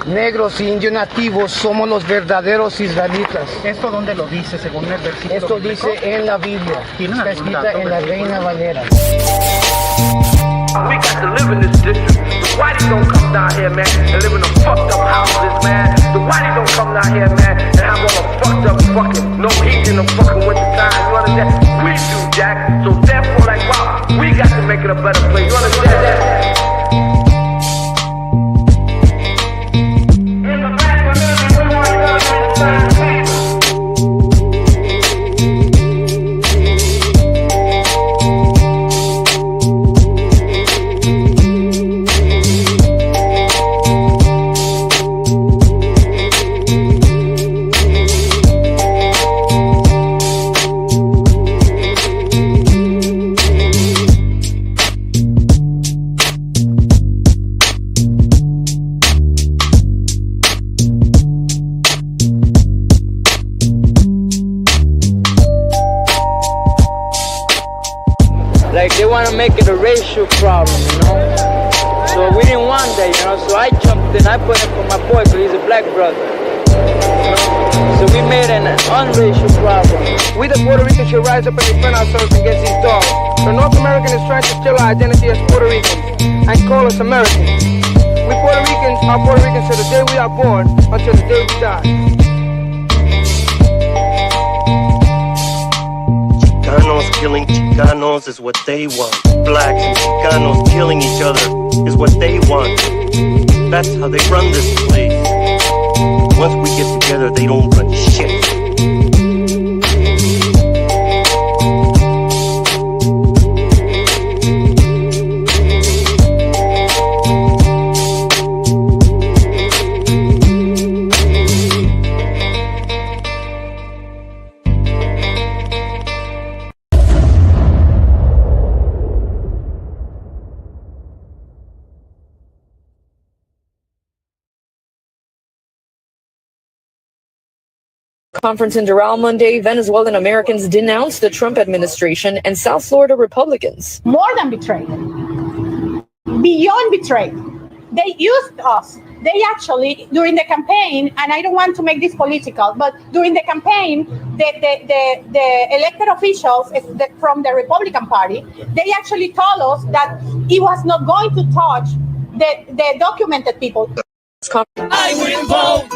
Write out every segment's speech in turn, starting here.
negros y indios nativos somos los verdaderos israelitas. ¿Esto dónde lo dice según el versículo? Esto dice en la Biblia. Está escrita en la Reina Valera. We got to live in this district. The whiteys don't come down here, man, and live in the fucked up houses, man. The whiteys don't come down here, man, and have all the fucked up fucking no heat in the fucking winter time. You understand? We do, Jack. So therefore, like, wow, we got to make it a better place. You understand that? Like they want to make it a racial problem, you know. So we didn't want that, you know. So I jumped in, I put in for my boy, because he's a black brother. You know? So we made an unracial problem. We the Puerto Ricans should rise up and defend ourselves against these dogs. The North American is trying to steal our identity as Puerto Ricans and call us Americans. We Puerto Ricans are Puerto Ricans till the day we are born, until the day we die. Chicanos killing Chicanos is what they want. Blacks and Chicanos killing each other is what they want. That's how they run this place. Once we get together, they don't run shit. Conference in Doral Monday, Venezuelan Americans denounced the Trump administration and South Florida Republicans. More than betrayed. Beyond betrayed. They used us. They actually, during the campaign, and I don't want to make this political, but during the campaign, the elected officials from the Republican Party, they actually told us that he was not going to touch the documented people. I will vote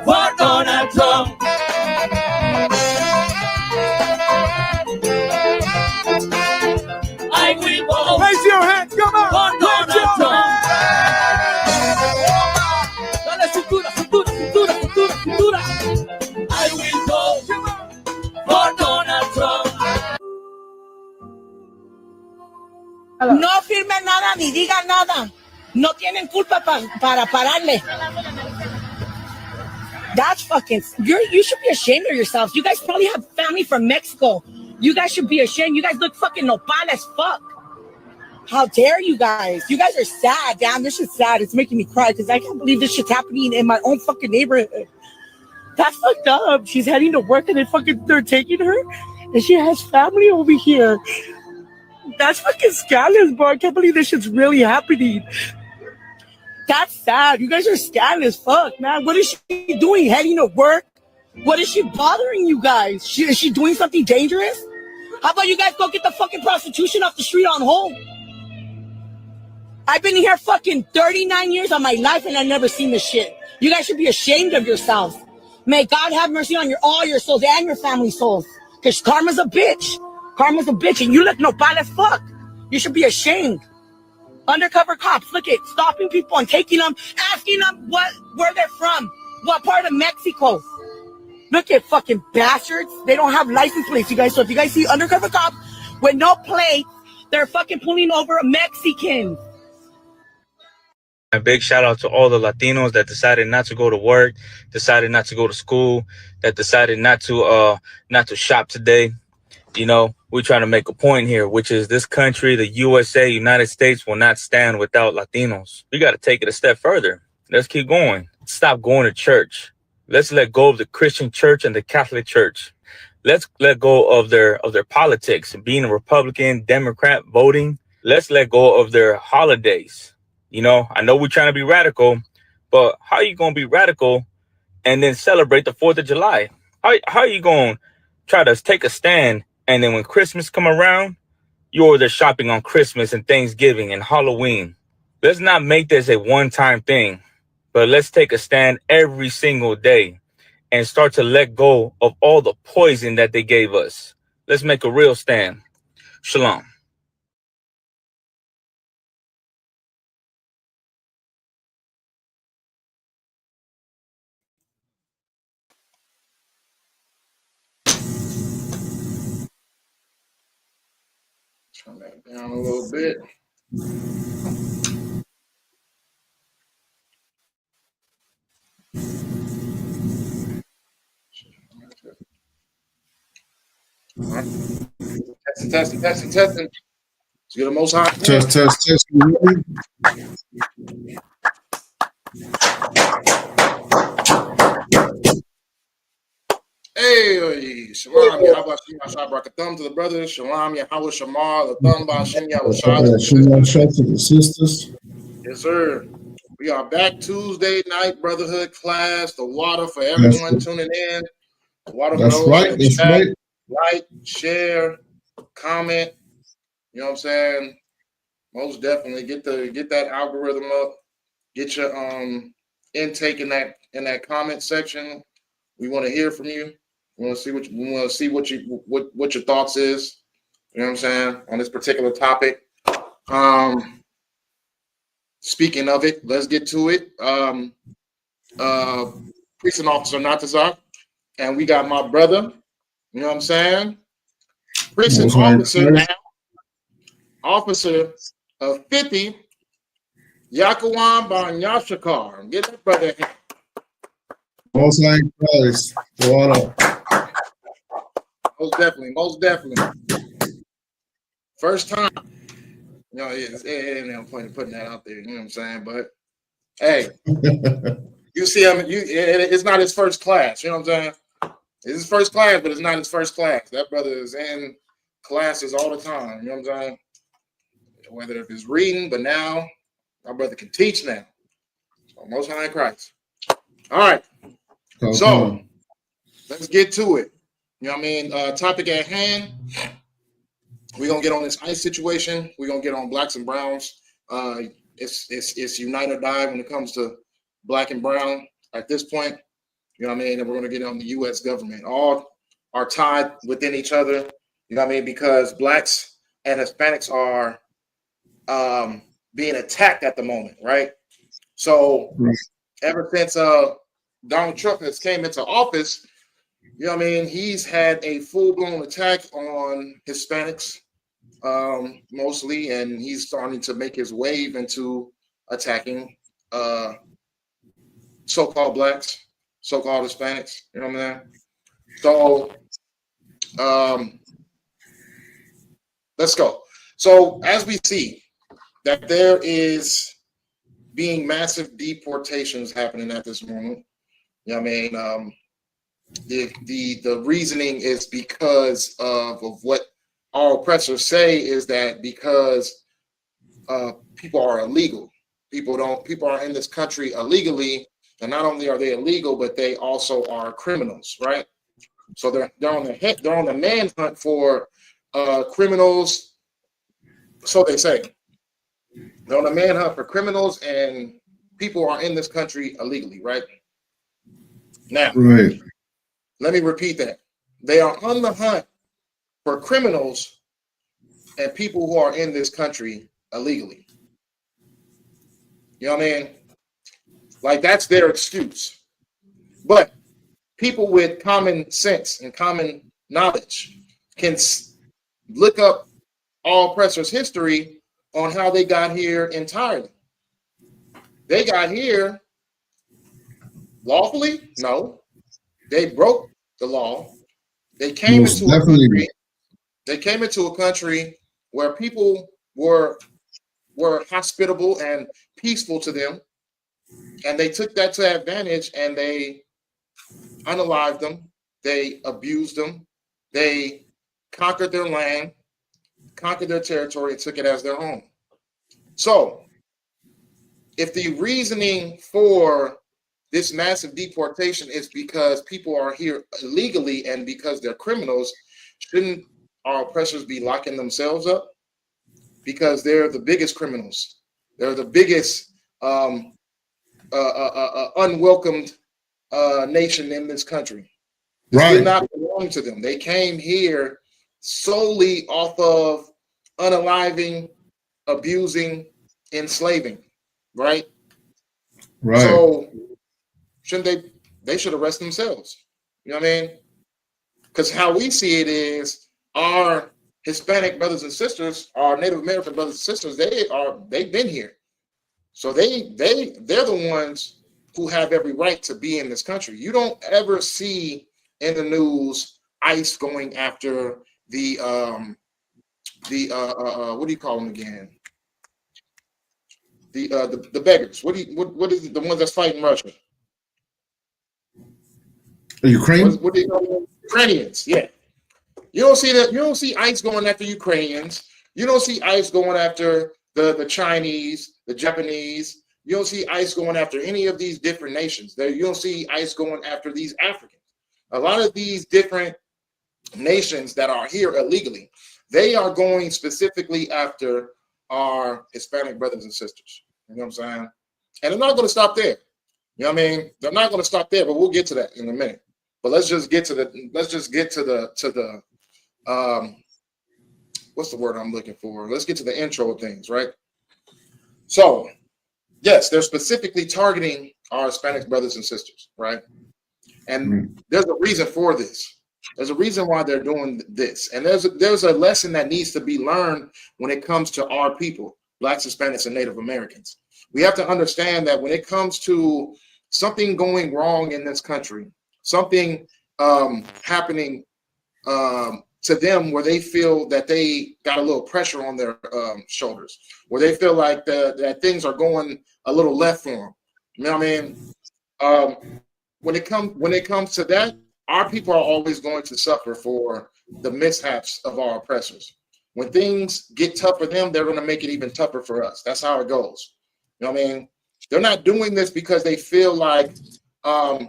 for Donald Trump. I will vote. Raise your hand, come on. For Donald Trump. Dale cintura, cintura, cintura, cintura, cintura. I will vote for Donald Trump. No firmen nada ni digan nada. No tienen culpa para pararle. That's fucking. You should be ashamed of yourselves. You guys probably have family from Mexico. You guys should be ashamed. You guys look fucking nopal as fuck. How dare you guys? You guys are sad. Damn, this shit's sad. It's making me cry because I can't believe this shit's happening in my own fucking neighborhood. That's fucked up. She's heading to work and they're taking her, and she has family over here. That's fucking scandalous, bro. I can't believe this shit's really happening. That's sad. You guys are scandalous, fuck, man. What is she doing? Heading to work? What is she bothering you guys? Is she doing something dangerous? How about you guys go get the fucking prostitution off the street on hold? I've been here fucking 39 years of my life and I've never seen this shit. You guys should be ashamed of yourselves. May God have mercy on all your souls and your family souls. Because karma's a bitch. Karma's a bitch, and you look nopal as fuck. You should be ashamed. Undercover cops, look at stopping people and taking them, asking them where they're from, what part of Mexico. Look at fucking bastards. They don't have license plates, you guys. So if you guys see undercover cops with no plates, they're fucking pulling over a Mexican. A big shout out to all the Latinos that decided not to go to work, decided not to go to school, that decided not to shop today. You know, we're trying to make a point here, which is this country, the USA, United States, will not stand without Latinos. We got to take it a step further. Let's keep going. Stop going to church. Let's let go of the Christian church and the Catholic church. Let's let go of their politics, being a Republican, Democrat, voting. Let's let go of their holidays. You know, I know we're trying to be radical, But how you gonna be radical and then celebrate the 4th of July? How you gonna try to take a stand and then when Christmas come around, you're there shopping on Christmas and Thanksgiving and Halloween? Let's not make this a one-time thing, but let's take a stand every single day and start to let go of all the poison that they gave us. Let's make a real stand. Shalom. Turn that down a little bit. All right. Testing. Let's get the most high. Test. Hey, Shalom, Yahweh Shem Brakathum to the brothers. Shalom, Yahweh Shamar, the Thumb by Shem Yahweh Shah to the sisters. Yes, sir. We are back Tuesday night brotherhood class. The water for everyone tuning in. The water That's for right. That's chat, right. like, share, comment. You know what I'm saying? Most definitely get that algorithm up. Get your intake in that comment section. We want to hear from you. We want to see what your thoughts is. You know what I'm saying on this particular topic. Speaking of it, let's get to it. Precinct Officer Natazak, and we got my brother. You know what I'm saying? Precinct Officer now. Officer of 50, Yakawan Ban Yashakar. Get that brother. Most Christ. Water. Most definitely. First time. You know, ain't no point in putting that out there. You know what I'm saying? But hey, you see him. It's not his first class. You know what I'm saying? It's his first class, but it's not his first class. That brother is in classes all the time. You know what I'm saying? Whether if it's reading, but now my brother can teach now. So Most High in Christ. All right. So let's get to it. You know what I mean? Topic at hand. We're gonna get on this ICE situation. We're gonna get on blacks and browns. It's unite or die when it comes to black and brown at this point. You know what I mean? And we're gonna get on the US government. All are tied within each other. You know what I mean? Because blacks and Hispanics are being attacked at the moment, right? So ever since Donald Trump has came into office, you know what I mean, he's had a full-blown attack on Hispanics mostly, and he's starting to make his wave into attacking so-called blacks, so-called Hispanics, you know what I mean? So let's go. So as we see that there is being massive deportations happening at this moment, you know what I mean? The reasoning is because of what our oppressors say is that because people are illegal. People are in this country illegally, and not only are they illegal, but they also are criminals, right? So they're on the manhunt for criminals. So they say they're on the manhunt for criminals, and people are in this country illegally, right? Now, let me repeat that. They are on the hunt for criminals and people who are in this country illegally. You know what I mean? Like, that's their excuse. But people with common sense and common knowledge can look up all oppressors' history on how they got here entirely. They got here lawfully? No. They broke the law. They came into a country. They came into a country where people were hospitable and peaceful to them, and they took that to advantage, and they unalived them, they abused them, they conquered their land, conquered their territory, and took it as their home. So if the reasoning for this massive deportation is because people are here illegally and because they're criminals, shouldn't our oppressors be locking themselves up? Because they're the biggest criminals. They're the biggest unwelcomed nation in this country. This Right. did not belong to them. They came here solely off of unaliving, abusing, enslaving, right? Right. So shouldn't they should arrest themselves. You know what I mean? Because how we see it is our Hispanic brothers and sisters, our Native American brothers and sisters, they've been here. So they're the ones who have every right to be in this country. You don't ever see in the news ICE going after the what do you call them again? The beggars. What is it? The ones that's fighting Russia? Ukraine? What do you call them? Ukrainians, yeah. You don't see that. You don't see ICE going after Ukrainians. You don't see ICE going after the Chinese, the Japanese. You don't see ICE going after any of these different nations. You don't see ICE going after these Africans. A lot of these different nations that are here illegally, they are going specifically after our Hispanic brothers and sisters. You know what I'm saying? And they're not going to stop there. You know what I mean? They're not going to stop there, but we'll get to that in a minute. But let's just get to the what's the word I'm looking for? Let's get to the intro of things, right? So, yes, they're specifically targeting our Hispanic brothers and sisters, right? And there's a reason for this. There's a reason why they're doing this. And there's a lesson that needs to be learned when it comes to our people, Blacks, Hispanics, and Native Americans. We have to understand that when it comes to something going wrong in this country, something happening to them where they feel that they got a little pressure on their shoulders, where they feel like that things are going a little left for them. You know what I mean? When it comes to that, our people are always going to suffer for the mishaps of our oppressors. When things get tough for them, they're going to make it even tougher for us. That's how it goes. You know what I mean? They're not doing this because they feel like our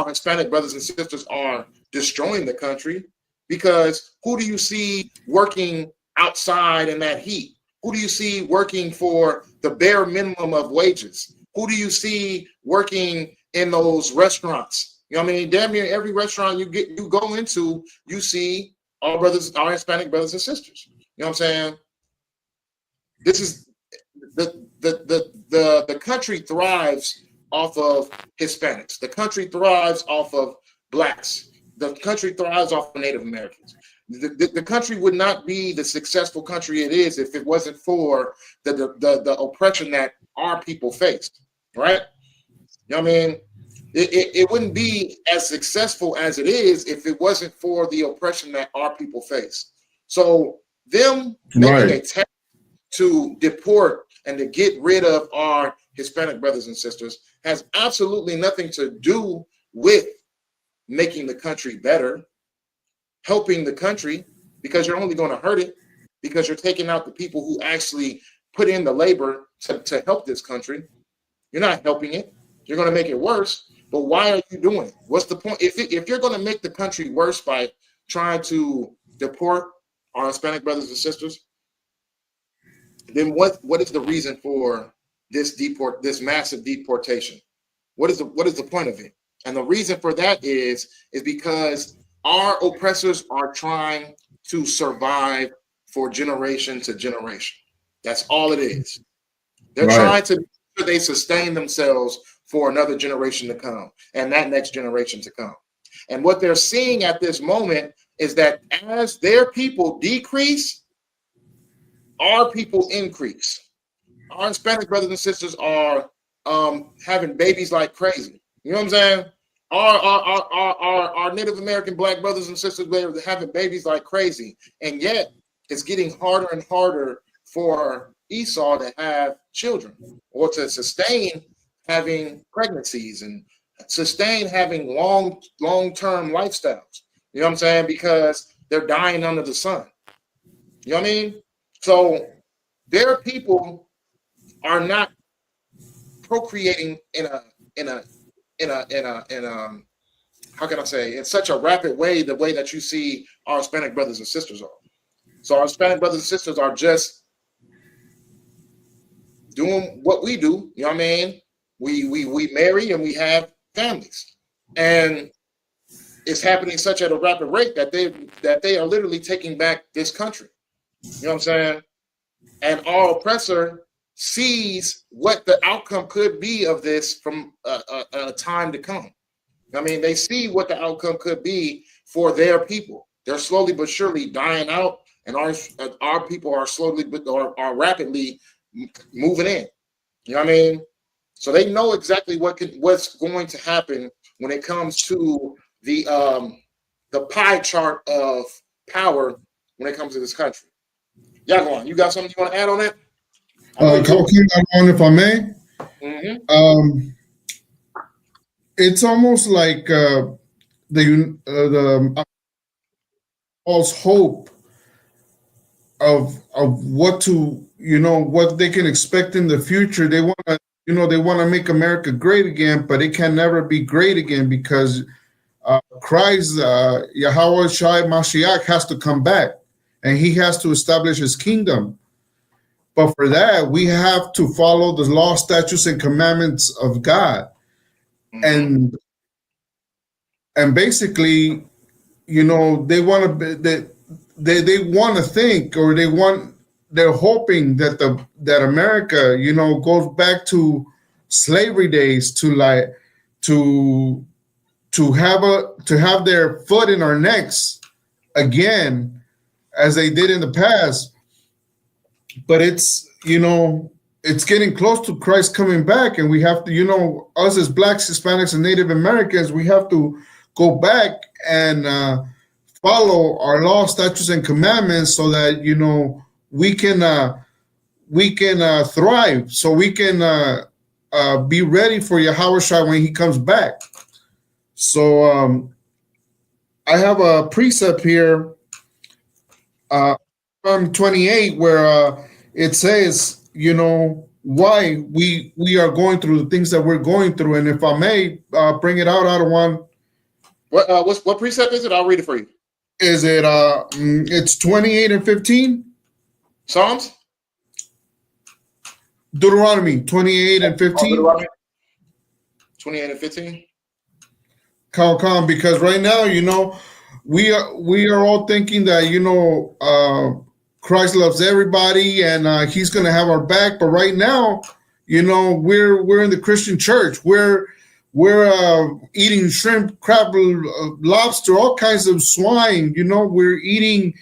Hispanic brothers and sisters are destroying the country. Because who do you see working outside in that heat? Who do you see working for the bare minimum of wages? Who do you see working in those restaurants? You know what I mean? Damn near every restaurant you go into, you see our Hispanic brothers and sisters. You know what I'm saying? This is the country thrives off of Hispanics. The country thrives off of Blacks. The country thrives off of Native Americans. The country would not be the successful country it is if it wasn't for the oppression that our people faced, right? You know what I mean? It wouldn't be as successful as it is if it wasn't for the oppression that our people face. So them making a attempt to deport and to get rid of our Hispanic brothers and sisters has absolutely nothing to do with making the country better, helping the country, because you're only going to hurt it, because you're taking out the people who actually put in the labor to help this country. You're not helping it. You're going to make it worse. But why are you doing it? What's the point? If you're going to make the country worse by trying to deport our Hispanic brothers and sisters, then what is the reason for this massive deportation? What is the point of it? And the reason for that is because our oppressors are trying to survive for generation to generation. That's all it is. They're trying to make sure they sustain themselves for another generation to come and that next generation to come. And what they're seeing at this moment is that as their people decrease, our people increase. Our Hispanic brothers and sisters are having babies like crazy. You know what I'm saying? Our Native American Black brothers and sisters, they're having babies like crazy. And yet it's getting harder and harder for Esau to have children or to sustain having pregnancies and sustain having long-term lifestyles. You know what I'm saying? Because they're dying under the sun. You know what I mean? So their people are not procreating in a how can I say, in such a rapid way, the way that you see our Hispanic brothers and sisters are. So our Hispanic brothers and sisters are just doing what we do. You know what I mean? We marry and we have families, and it's happening such at a rapid rate that they are literally taking back this country. You know what I'm saying? And our oppressor sees what the outcome could be of this from a time to come. I mean, they see what the outcome could be for their people. They're slowly but surely dying out, and our people are slowly but are rapidly moving in. You know what I mean? So they know exactly what's going to happen when it comes to the pie chart of power when it comes to this country. Yeah, go on. You got something you want to add on that? Couple things I want, if I may. Mm-hmm. It's almost like the false hope of what what they can expect in the future. They want to make America great again, but it can never be great again because Christ, Yahweh Shai Mashiach, has to come back and he has to establish his kingdom. But for that, we have to follow the law, statutes, and commandments of God. And basically, they want to they want to think, or they're hoping that America, goes back to slavery days, to have their foot in our necks again, as they did in the past. But it's getting close to Christ coming back, and we have to, us as Blacks, Hispanics, and Native Americans, we have to go back and follow our law, statutes, and commandments, so that we can thrive, so we can be ready for Yahweh Shai when he comes back. So I have a precept here, from 28, where it says, why we are going through the things that we're going through. And if I may bring it out of one. What precept is it? I'll read it for you. Is it it's 28 and 15? Psalms? Deuteronomy 28 and 15. Deuteronomy 28 and 15. Come, because right now, we are all thinking that Christ loves everybody and he's going to have our back. But right now, we're in the Christian church. We're eating shrimp, crab, lobster, all kinds of swine. We're eating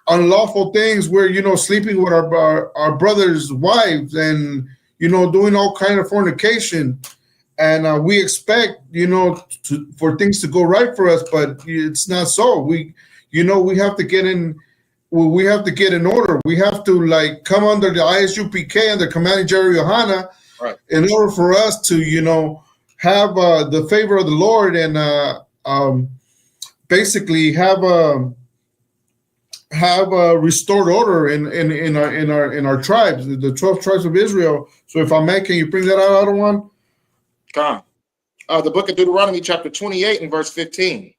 unlawful things. We're sleeping with our brothers' wives, and doing all kind of fornication. And we expect for things to go right for us, but it's not so. We have to get in. We have to get in order. We have to come under the Isupk and the commanding Jerry Yohana, right, in order for us to have the favor of the Lord and basically have a restored order in our tribes, the 12 tribes of Israel. So if I may, can you bring that out of one? Come. The book of Deuteronomy, chapter 28 and verse 15.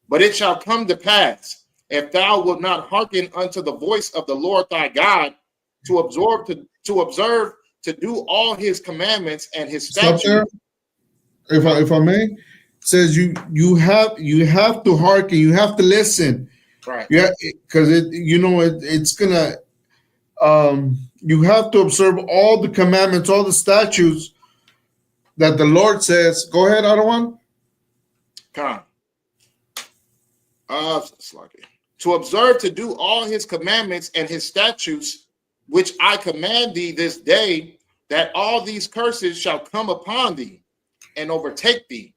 But it shall come to pass, if thou wilt not hearken unto the voice of the Lord thy God, to observe to do all his commandments and his statutes. If I may, it says you have to hearken, you have to listen, right? Yeah, because it's gonna you have to observe all the commandments, all the statutes that the Lord says. Go ahead, Adawan. Come. To observe to do all his commandments and his statutes, which I command thee this day, that all these curses shall come upon thee and overtake thee.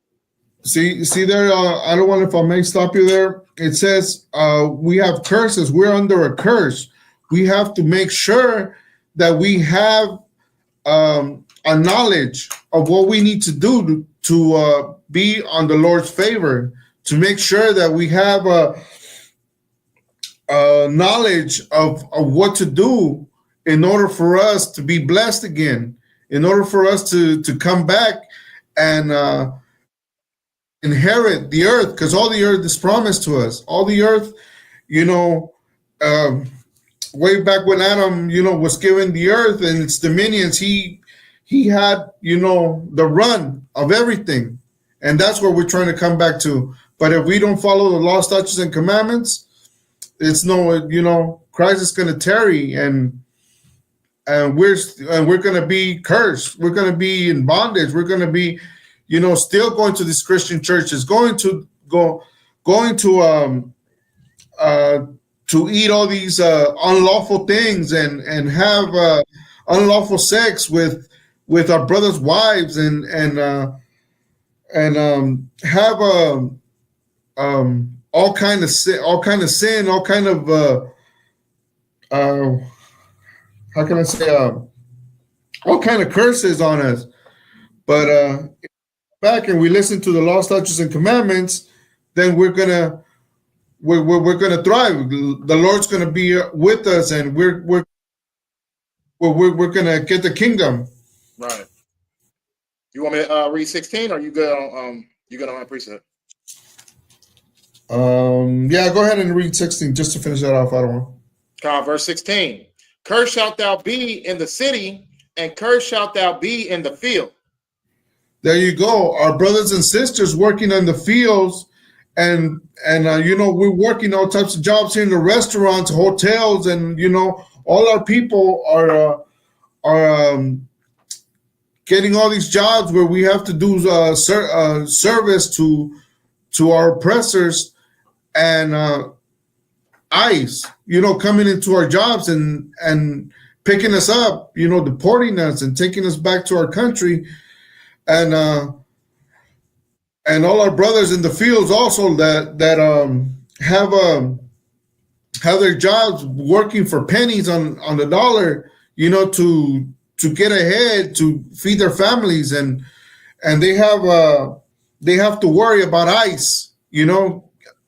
See there, I don't want, if I may stop you there. It says we have curses. We're under a curse. We have to make sure that we have a knowledge of what we need to do to be on the Lord's favor, to make sure that we have knowledge of what to do in order for us to be blessed again, in order for us to come back and inherit the earth, because all the earth is promised to us. All the earth, you know, way back when Adam, you know, was given the earth and its dominions, he had, you know, the run of everything. And that's where we're trying to come back to. But if we don't follow the law, statutes, and commandments, it's no, you know, Christ is going to tarry, and we're going to be cursed. We're going to be in bondage. We're going to be, you know, still going to these Christian churches, going to eat all these unlawful things and have unlawful sex with our brothers' wives and have all kind of sin, all kind of how can I say all kind of curses on us. But back and we listen to the law, statutes, and commandments, then we're gonna thrive. The Lord's gonna be with us, and we're gonna get the kingdom. Right. You want me to read 16, or you good on precept? Yeah, go ahead and read 16 just to finish that off. I don't want. Verse 16. Cursed shalt thou be in the city, and cursed shalt thou be in the field. There you go. Our brothers and sisters working in the fields, and you know, we're working all types of jobs here in the restaurants, hotels, and you know, all our people are getting all these jobs where we have to do service to our oppressors, and ICE, you know, coming into our jobs and picking us up, you know, deporting us and taking us back to our country, and all our brothers in the fields also that have their jobs working for pennies on the dollar, you know, to get ahead, to feed their families, and they have to worry about ICE, you know,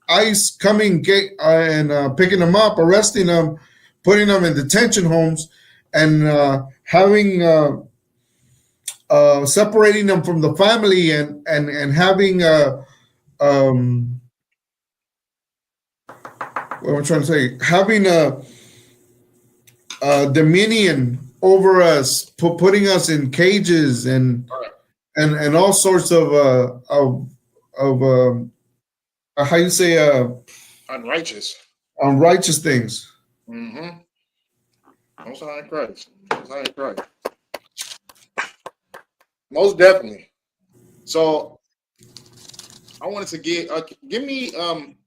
ICE coming and picking them up, arresting them, putting them in detention homes, and having separating them from the family, and having what I'm trying to say, having a dominion over us, putting us in cages and all sorts of how you say unrighteous things. Mm-hmm. Most high Christ. Most high Christ. Most definitely. So I wanted to give me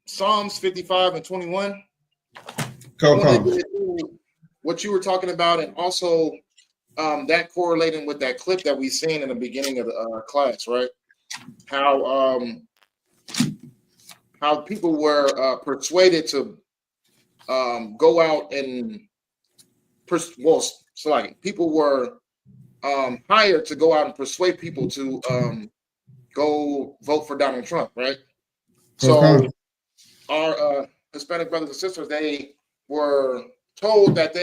Psalms 55 and 21. What you were talking about, and also that correlating with that clip that we seen in the beginning of the class, right? How people were persuaded to go out and people were hired to go out and persuade people to go vote for Donald Trump, right? So our Hispanic brothers and sisters, they were told that the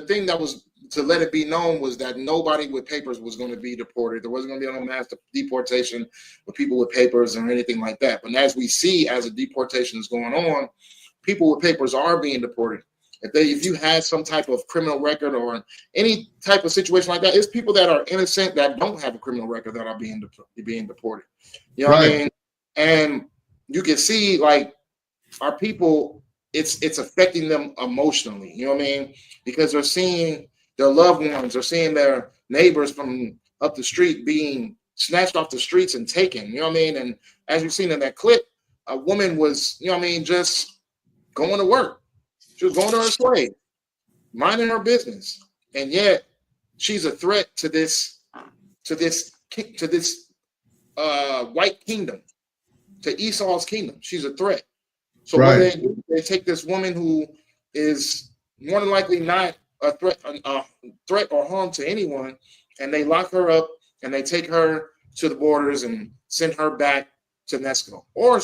thing that was to let it be known was that nobody with papers was going to be deported. There wasn't going to be no mass deportation with people with papers or anything like that. But as we see, as the deportation is going on, people with papers are being deported. If you had some type of criminal record or any type of situation like that, it's people that are innocent that don't have a criminal record that are being deported. You know what I mean? And you can see, like, our people, it's affecting them emotionally. You know what I mean? Because they're seeing their loved ones, they're seeing their neighbors from up the street being snatched off the streets and taken. You know what I mean? And as you've seen in that clip, a woman was, you know what I mean, just going to work. She was going to her slave, minding her business, and yet she's a threat to this white kingdom, to Esau's kingdom. She's a threat. So what they do, they take this woman who is more than likely not a threat or harm to anyone, and they lock her up and they take her to the borders and send her back to Mexico, or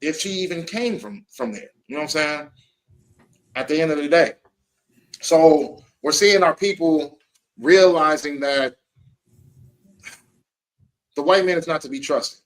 if she even came from there. You know what I'm saying? At the end of the day. So we're seeing our people realizing that the white man is not to be trusted.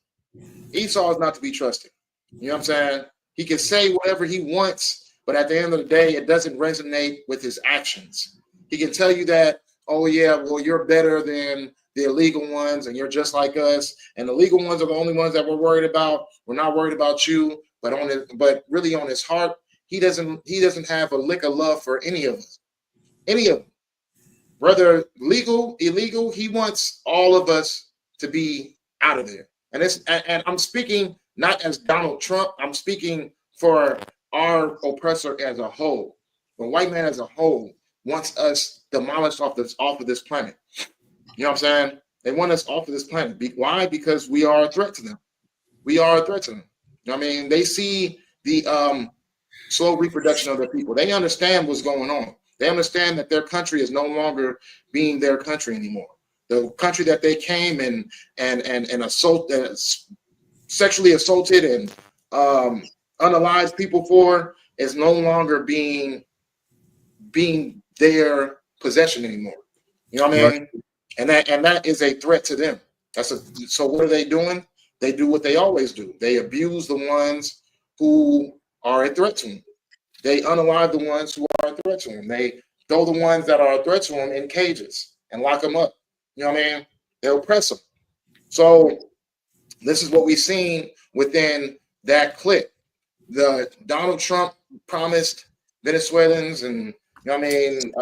Esau is not to be trusted. You know what I'm saying? He can say whatever he wants, but at the end of the day, it doesn't resonate with his actions. He can tell you that, oh yeah, well, you're better than the illegal ones, and you're just like us. And the legal ones are the only ones that we're worried about. We're not worried about you, but really on his heart, he doesn't have a lick of love for any of us. Any of them. Whether legal, illegal, he wants all of us to be out of there. And I'm speaking not as Donald Trump, I'm speaking for our oppressor as a whole. The white man as a whole wants us demolished off of this planet. You know what I'm saying? They want us off of this planet. Why? Because we are a threat to them. We are a threat to them. You know what I mean? They see the slow reproduction of their people. They understand what's going on. They understand that their country is no longer being their country anymore. The country that they came and sexually assaulted and unalived people for is no longer being their possession anymore. You know what I mean? Right. And that is a threat to them. So what are they doing? They do what they always do. They abuse the ones who are a threat to them. They unalive the ones who are a threat to them. They throw the ones that are a threat to them in cages and lock them up. You know what I mean? They oppress them. So this is what we've seen within that clip. The Donald Trump promised Venezuelans and, you know what I mean,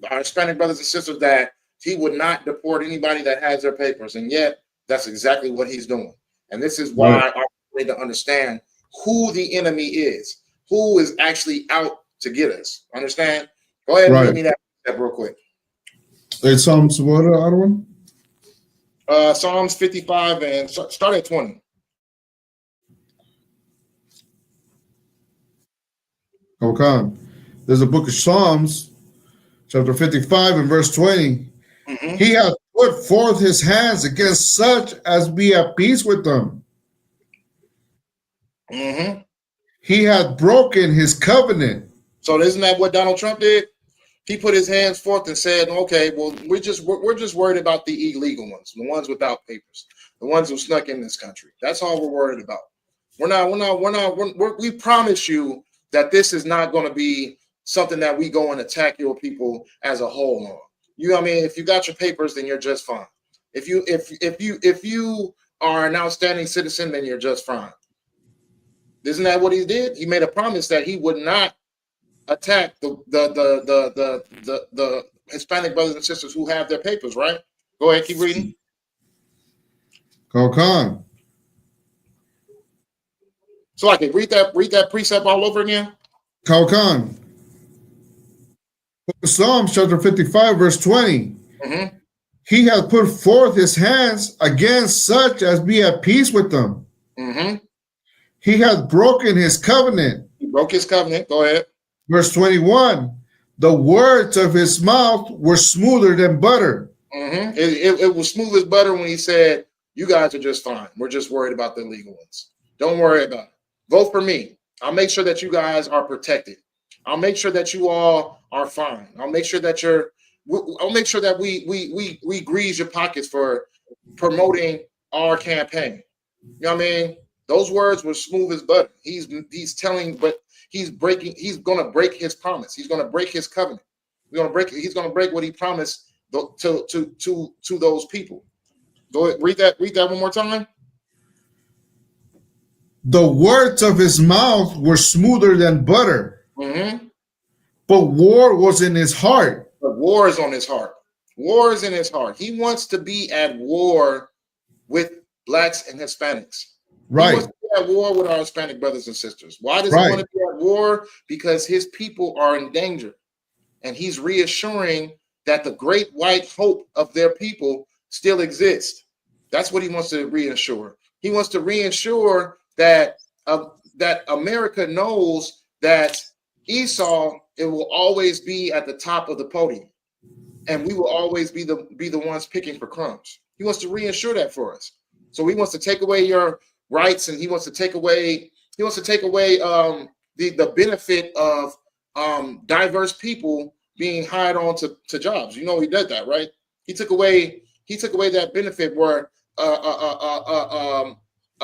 our Hispanic brothers and sisters that he would not deport anybody that has their papers. And yet that's exactly what he's doing. And this is why I need to understand who the enemy is, who is actually out to get us. Understand? Go ahead and read me that real quick. It's Psalms, what other one? Psalms 55 and start at 20. Okay. There's a book of Psalms, chapter 55 and verse 20. Mm-hmm. He hath put forth his hands against such as be at peace with them. Mm-hmm. He hath broken his covenant. So isn't that what Donald Trump did? He put his hands forth and said, "Okay, well, we're just worried about the illegal ones, the ones without papers, the ones who snuck in this country. That's all we're worried about. We promise you that this is not going to be something that we go and attack your people as a whole on. You know what I mean? If you got your papers, then you're just fine. If you are an outstanding citizen, then you're just fine." Isn't that what he did? He made a promise that he would not attack the Hispanic brothers and sisters who have their papers, right? Go ahead, keep reading. Khan. So I can read that precept all over again. Khan. Psalms chapter 55, verse 20. Mm-hmm. He hath put forth his hands against such as be at peace with them. Mm-hmm. He hath broken his covenant. He broke his covenant. Go ahead. Verse 21. The words of his mouth were smoother than butter. Mm-hmm. It was smooth as butter when he said, "You guys are just fine. We're just worried about the illegal ones. Don't worry about it. Vote for me. I'll make sure that you guys are protected. I'll make sure that you all are fine. I'll make sure that we grease your pockets for promoting our campaign." You know what I mean? Those words were smooth as butter. He's telling, but he's going to break his promise. He's going to break his covenant. He's going to break what he promised to those people. Go ahead, read that one more time. The words of his mouth were smoother than butter. Mm-hmm. But war was in his heart. But war is on his heart. War is in his heart. He wants to be at war with blacks and Hispanics. Right. He wants to be at war with our Hispanic brothers and sisters. Why does he want to be at war? Because his people are in danger. And he's reassuring that the great white hope of their people still exists. That's what he wants to reassure. He wants to reassure that America knows that Esau, it will always be at the top of the podium. And we will always be the ones picking for crumbs. He wants to reassure that for us. So he wants to take away your rights, and he wants to take away the benefit of diverse people being hired on to jobs. You know he did that, right? He took away that benefit where a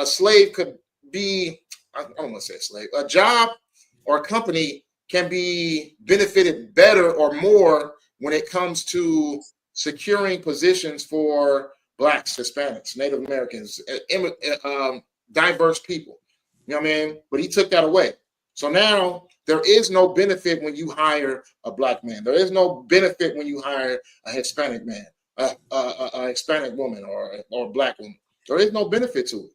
slave could be, I don't want to say a slave, a job or a company can be benefited better or more when it comes to securing positions for Blacks, Hispanics, Native Americans, diverse people. You know what I mean? But he took that away. So now there is no benefit when you hire a Black man. There is no benefit when you hire a Hispanic man, a Hispanic woman, or a Black woman. There is no benefit to it.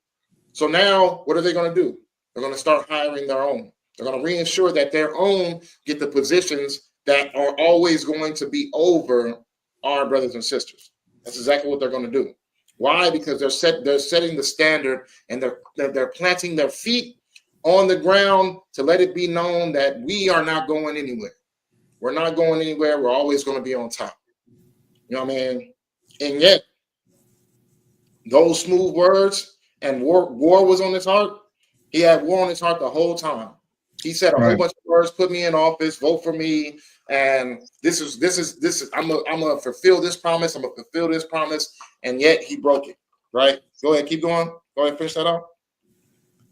So now what are they going to do? They're going to start hiring their own. They're going to reassure that their own get the positions that are always going to be over our brothers and sisters. That's exactly what they're going to do. Why? Because they're setting the standard, and they're planting their feet on the ground to let it be known that we are not going anywhere. We're not going anywhere. We're always going to be on top. You know what I mean? And yet, those smooth words and war was on his heart. He had war on his heart the whole time. He said a whole bunch of words, put me in office, vote for me, and this is I'm gonna fulfill this promise. I'm gonna fulfill this promise, and yet he broke it. Right? Go ahead, keep going. Go ahead, finish that out.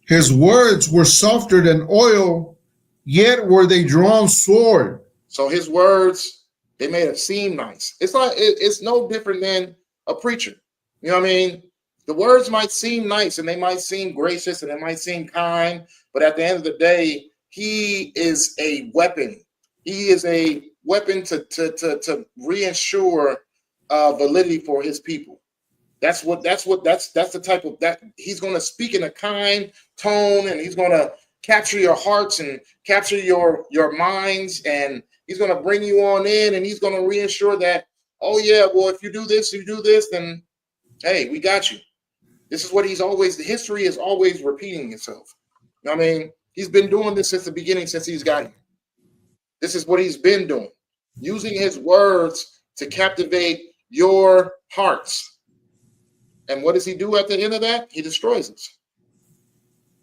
His words were softer than oil, yet were they drawn sword. So his words, they made it seem nice. It's like it's no different than a preacher. You know what I mean? The words might seem nice and they might seem gracious and they might seem kind, but at the end of the day, he is a weapon. He is a weapon to reassure validity for his people. That's the type of that he's going to speak in a kind tone, and he's going to capture your hearts and capture your minds, and he's going to bring you on in, and he's going to reassure that, oh yeah, well, if you do this, then hey, we got you. This is what the history is always repeating itself. You know what I mean? He's been doing this since the beginning, since he's got here. This is what he's been doing, using his words to captivate your hearts. And what does he do at the end of that? He destroys us.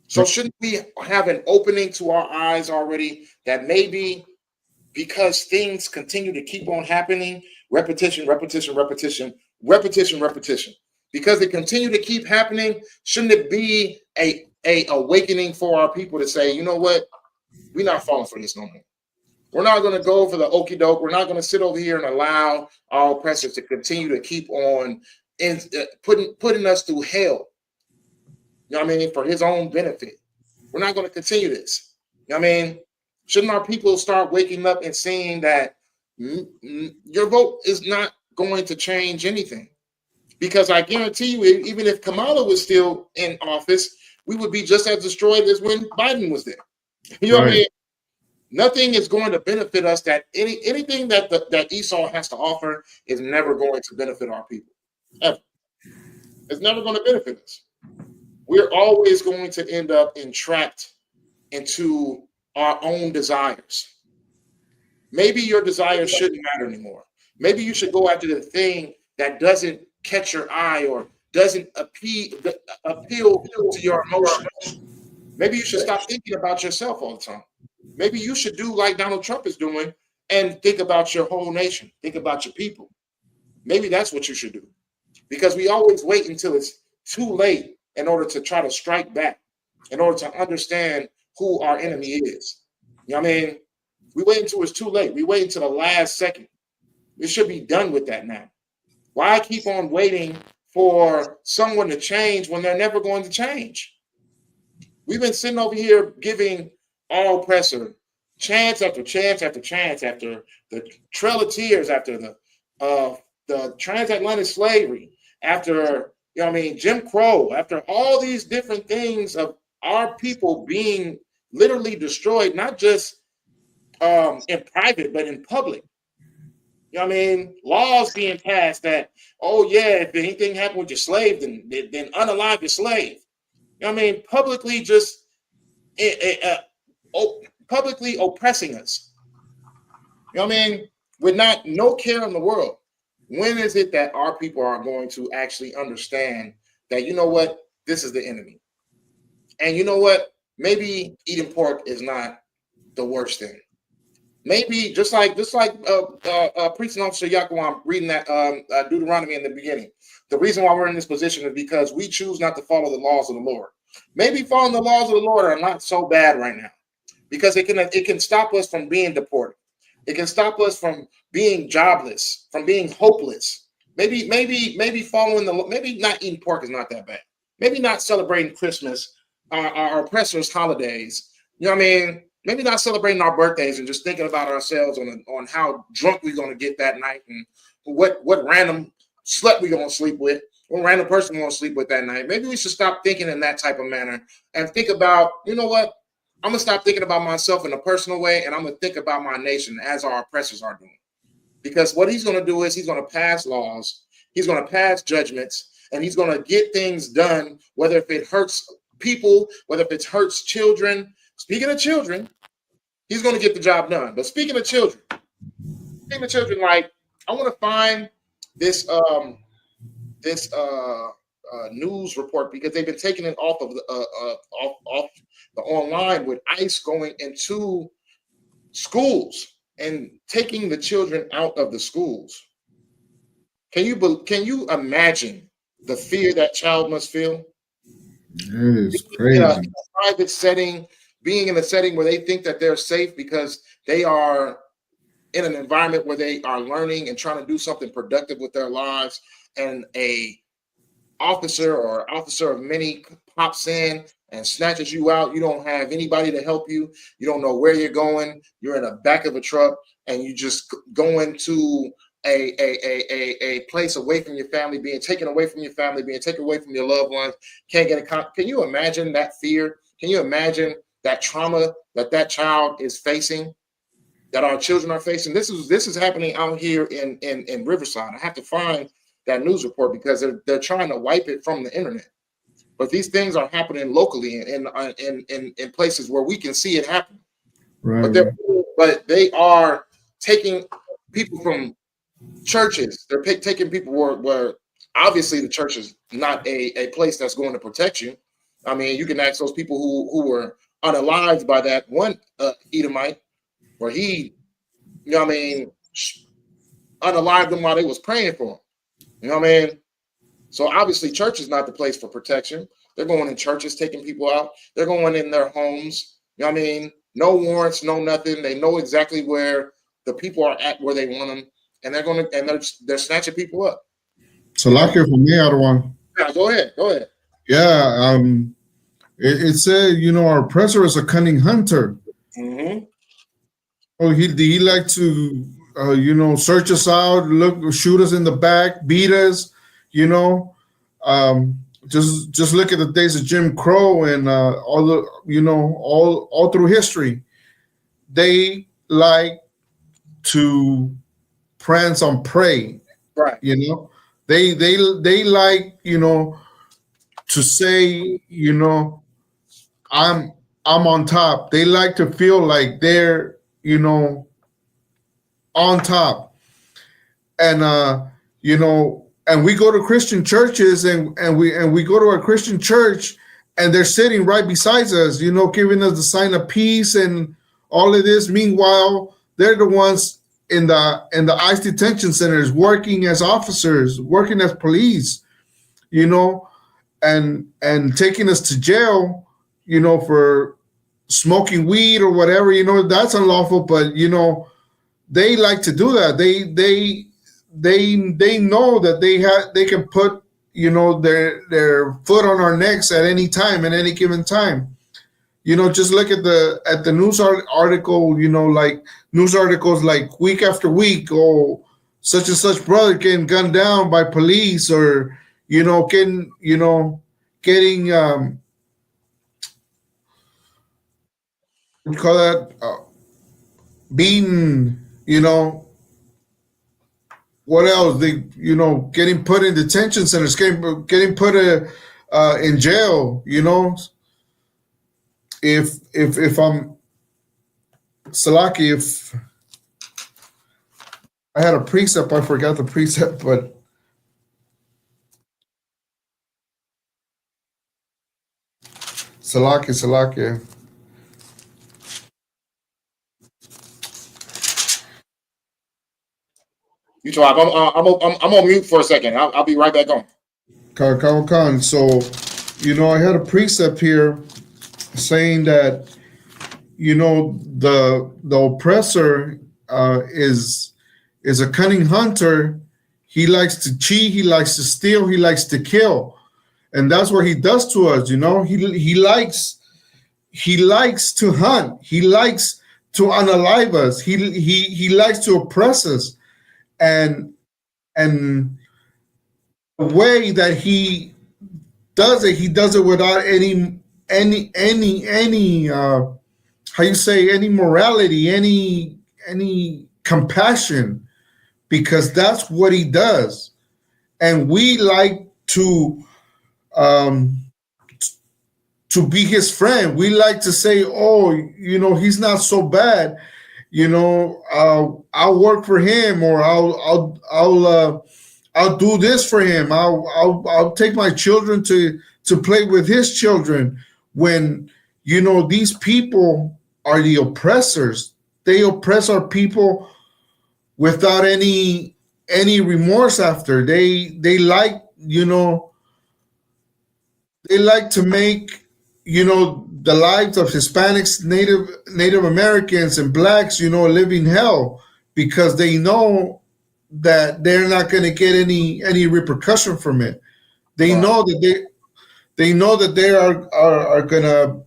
So shouldn't we have an opening to our eyes already that maybe because things continue to keep on happening, repetition, because they continue to keep happening, shouldn't it be a awakening for our people to say, you know what, we're not falling for this no more. We're not going to go for the okie doke. We're not going to sit over here and allow our oppressors to continue to keep on putting us through hell. You know what I mean? For his own benefit. We're not going to continue this. You know what I mean? Shouldn't our people start waking up and seeing that your vote is not going to change anything? Because I guarantee you, even if Kamala was still in office, we would be just as destroyed as when Biden was there. You know what I mean? Nothing is going to benefit us. That anything that Esau has to offer is never going to benefit our people. Ever. It's never going to benefit us. We're always going to end up entrapped into our own desires. Maybe your desires shouldn't matter anymore. Maybe you should go after the thing that doesn't catch your eye or doesn't appeal to your emotions. Maybe you should stop thinking about yourself all the time. Maybe you should do like Donald Trump is doing and think about your whole nation. Think about your people. Maybe that's what you should do. Because we always wait until it's too late in order to try to strike back, in order to understand who our enemy is. You know what I mean? We wait until it's too late. We wait until the last second. We should be done with that now. Why keep on waiting for someone to change when they're never going to change? We've been sitting over here giving our oppressor chance after chance after chance after the Trail of Tears, after the transatlantic slavery, after, you know what I mean, Jim Crow, after all these different things of our people being literally destroyed, not just in private, but in public. You know what I mean? Laws being passed that, oh yeah, if anything happened with your slave, then unalive your slave. You know what I mean? Publicly just publicly oppressing us. You know what I mean? With no care in the world. When is it that our people are going to actually understand that, you know what, this is the enemy? And you know what? Maybe eating pork is not the worst thing. maybe just like Priest and Officer Yaquam reading that Deuteronomy in the beginning. The reason why we're in this position is because we choose not to follow the laws of the Lord. Maybe following the laws of the Lord are not so bad right now, because it can stop us from being deported. It can stop us from being jobless, from being hopeless. Maybe following maybe not eating pork is not that bad. Maybe not celebrating Christmas, our oppressors' holidays. You know what I mean? Maybe not celebrating our birthdays and just thinking about ourselves on how drunk we're gonna get that night and what random slut we're gonna sleep with, what random person we're gonna sleep with that night. Maybe we should stop thinking in that type of manner and think about, you know what? I'm gonna stop thinking about myself in a personal way, and I'm gonna think about my nation as our oppressors are doing. Because what he's gonna do is he's gonna pass laws, he's gonna pass judgments, and he's gonna get things done, whether if it hurts people, whether if it hurts children. Speaking of children, he's gonna get the job done. But speaking of children, like I want to find this news report, because they've been taking it off of off the online, with ICE going into schools and taking the children out of the schools. Can you imagine the fear that child must feel? It is crazy. In a private setting, being in a setting where they think that they're safe because they are in an environment where they are learning and trying to do something productive with their lives, and a officer of many pops in and snatches you out. You don't have anybody to help you. You don't know where you're going. You're in the back of a truck, and you just go into a place away from your family, being taken away from your family, being taken away from your loved ones. Can't get a Can you imagine that fear? Can you imagine that trauma that child is facing, that our children are facing? This is happening out here in Riverside. I have to find that news report because they're trying to wipe it from the internet. But these things are happening locally in places where we can see it happen. Right. But they are taking people from churches. They're taking people where obviously the church is not a place that's going to protect you. I mean, you can ask those people who were unalived by that one Edomite, where he, you know what I mean, unalived them while they was praying for him. You know what I mean? So obviously church is not the place for protection. They're going in churches, taking people out. They're going in their homes. You know what I mean? No warrants, no nothing. They know exactly where the people are at, where they want them, and they're snatching people up. So lucky for me, Arwan. Yeah, go ahead. Yeah, it said, our oppressor is a cunning hunter. Mm-hmm. Oh, he like to, search us out, shoot us in the back, beat us, just look at the days of Jim Crow and all the, all through history. They like to prance on prey, right? They like, to say, I'm on top. They like to feel like they're, on top. And and we go to Christian churches and we go to a Christian church and they're sitting right beside us, giving us the sign of peace and all of this. Meanwhile, they're the ones in the ICE detention centers working as officers, working as police, and taking us to jail, for smoking weed or whatever. That's unlawful, but they like to do that. They know that they can put their foot on our necks at any time, at any given time. Just look at the news article, like news articles like week after week, oh, such and such brother getting gunned down by police, or getting what you call that, beaten, what else? They, getting put in detention centers, getting put in jail. If I'm Salaki, if I had a precept, I forgot the precept, but Salaki. You talk. I'm on mute for a second. I'll be right back on. Con. So, I had a precept here saying that, the oppressor is a cunning hunter. He likes to cheat. He likes to steal. He likes to kill, and that's what he does to us. He likes to hunt. He likes to unalive us. He likes to oppress us, and the way that he does it without any any morality, any compassion, because that's what he does. And we like to be his friend. We like to say, oh, he's not so bad. I'll work for him, or I'll do this for him. I'll take my children to play with his children. When these people are the oppressors. They oppress our people without any remorse after. They like to make the lives of Hispanics, Native Americans, and blacks a living hell, because they know that they're not going to get any repercussion from it. They know that they are gonna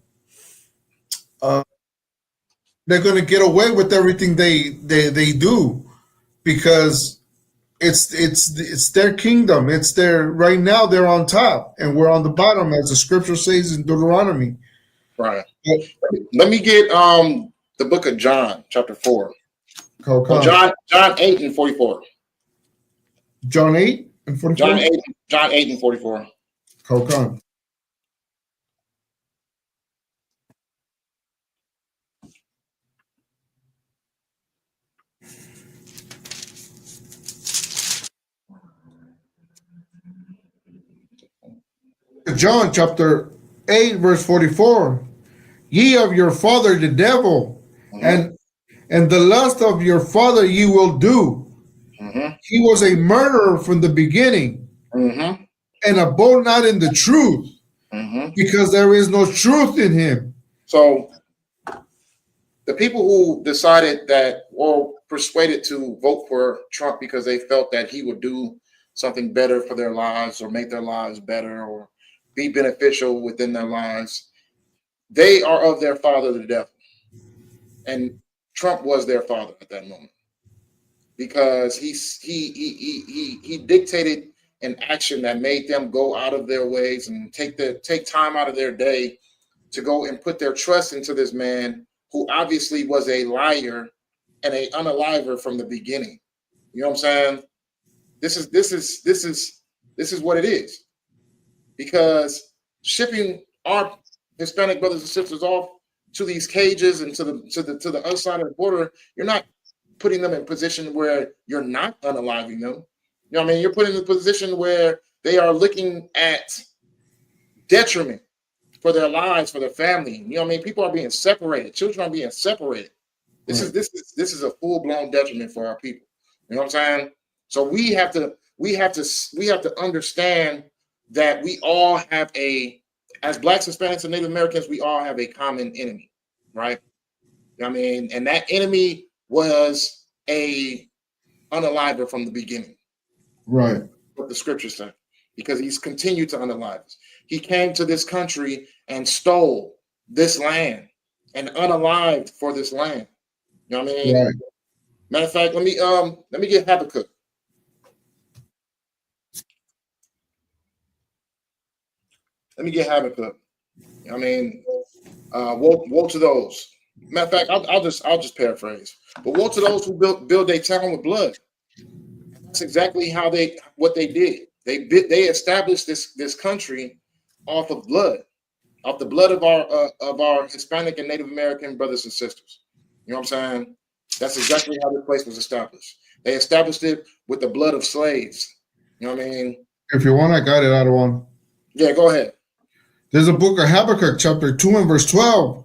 they're gonna get away with everything they do, because it's their kingdom. It's their right now. They're on top and we're on the bottom, as the scripture says in Deuteronomy. Right. Let me get the book of John, chapter 4. John 8 and 44. John 8 and 44. John 8 and 44. Come. John chapter 8 verse 44. Ye of your father the devil, and the lust of your father ye will do. He was a murderer from the beginning, and abode not in the truth, because there is no truth in him. So the people who decided that, or persuaded to vote for Trump because they felt that he would do something better for their lives, or make their lives better, or be beneficial within their lives, they are of their father, the devil. And Trump was their father at that moment, because he dictated an action that made them go out of their ways and take time out of their day to go and put their trust into this man who obviously was a liar and an unaliver from the beginning. You know what I'm saying? This is what it is. Because shipping our Hispanic brothers and sisters off to these cages and to the other side of the border, you're not putting them in a position where you're not unaliving them. You know what I mean? You're putting them in a position where they are looking at detriment for their lives, for their family. You know what I mean? People are being separated. Children are being separated. This is a full-blown detriment for our people. You know what I'm saying? So we have to understand that we all have as Blacks, Hispanics, and Native Americans, we all have a common enemy, right? You know what I mean? And that enemy was a unaliver from the beginning. Right. What the scriptures say. Because he's continued to unalive us. He came to this country and stole this land and unalived for this land. You know what I mean? Right. Matter of fact, let me get Habakkuk. Let me get Habakkuk. I mean, woe to those. Matter of fact, I'll just paraphrase. But woe to those who build a town with blood. That's exactly what they did. They established this country off of blood, off the blood of our Hispanic and Native American brothers and sisters. You know what I'm saying? That's exactly how the place was established. They established it with the blood of slaves. You know what I mean? If you want, I got it out of one. Yeah, go ahead. There's a book of Habakkuk, chapter 2 and verse 12.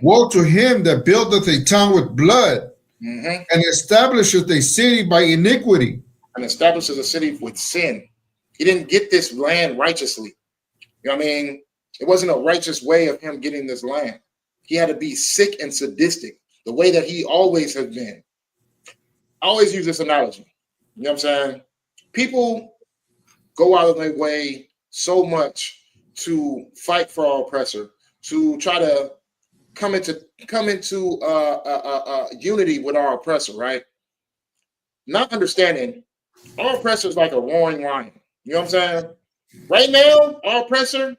Woe to him that buildeth a town with blood, and establishes a city by iniquity. And establishes a city with sin. He didn't get this land righteously. You know what I mean? It wasn't a righteous way of him getting this land. He had to be sick and sadistic, the way that he always has been. I always use this analogy. You know what I'm saying? People go out of their way so much to fight for our oppressor, to try to come into unity with our oppressor, right? Not understanding our oppressor is like a roaring lion. You know what I'm saying? Right now, our oppressor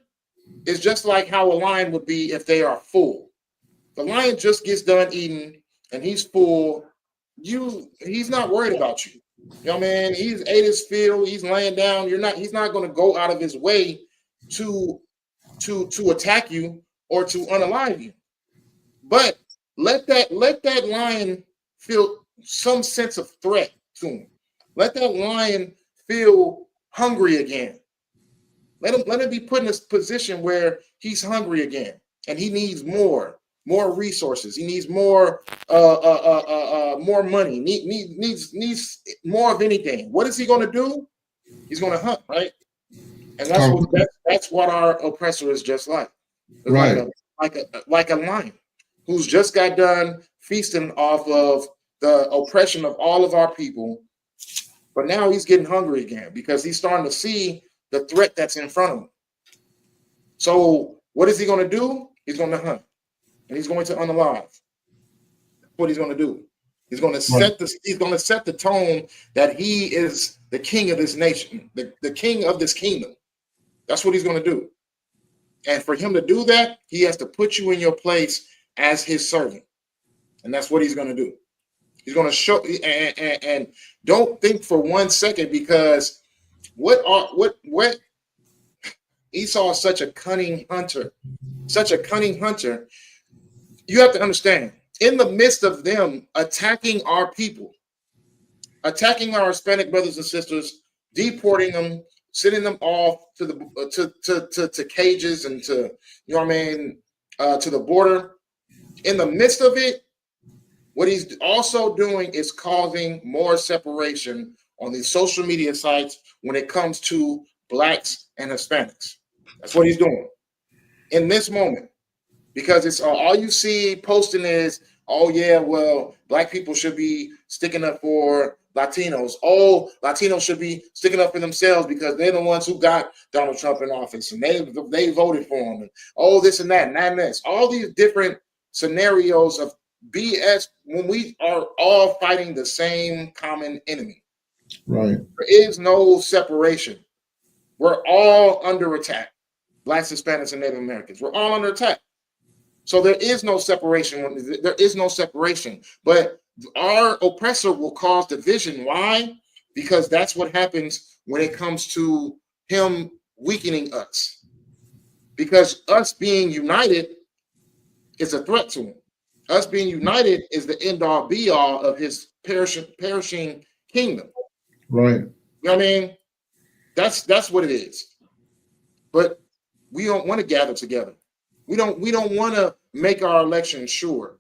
is just like how a lion would be if they are full. The lion just gets done eating and he's full. He's not worried about you. You know what I mean? He's ate his fill, he's laying down. He's not going to go out of his way to attack you or to unalive you. But let that lion feel some sense of threat to him. Let that lion feel hungry again. Let him be put in this position where he's hungry again, and he needs more resources. He needs more money. Needs more of anything. What is he going to do? He's going to hunt, right? And that's what our oppressor is just like. Right. Like a lion who's just got done feasting off of the oppression of all of our people, but now he's getting hungry again because he's starting to see the threat that's in front of him. So what is he going to do? He's going to hunt, and he's going to unalive. What he's going to do? He's going to set the tone that he is the king of this nation, the king of this kingdom. That's what he's going to do. And for him to do that, he has to put you in your place as his servant. And that's what he's going to do. He's going to show, and don't think for 1 second, because what Esau is such a cunning hunter. You have to understand, in the midst of them attacking our people, attacking our Hispanic brothers and sisters, deporting them, sending them off to the to cages and to, you know what I mean, to the border. In the midst of it, what he's also doing is causing more separation on these social media sites when it comes to blacks and Hispanics. That's what he's doing in this moment, because it's all you see posting is, oh yeah, well, black people should be sticking up for Latinos. Oh, Latinos should be sticking up for themselves because they're the ones who got Donald Trump in office and they voted for him. And oh, this and that and that and this. All these different scenarios of BS when we are all fighting the same common enemy. Right. There is no separation. We're all under attack. Blacks, Hispanics, and Native Americans. We're all under attack. So there is no separation. There is no separation. But our oppressor will cause division. Why? Because that's what happens when it comes to him weakening us. Because us being united is a threat to him. Us being united is the end all be all of his perishing kingdom. Right. You know what I mean? That's what it is. But we don't want to gather together. We don't want to make our election sure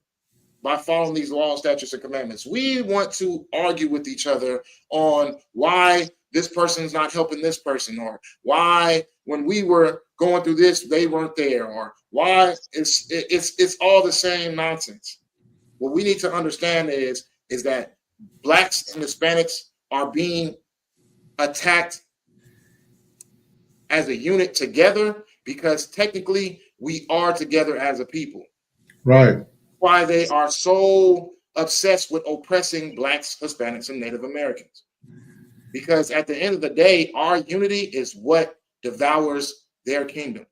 by following these laws, statutes, and commandments. We want to argue with each other on why this person's not helping this person, or why when we were going through this, they weren't there, or why it's all the same nonsense. What we need to understand is that blacks and Hispanics are being attacked as a unit together because technically we are together as a people. Right. Why they are so obsessed with oppressing blacks, Hispanics, and Native Americans. Because at the end of the day, our unity is what devours their kingdom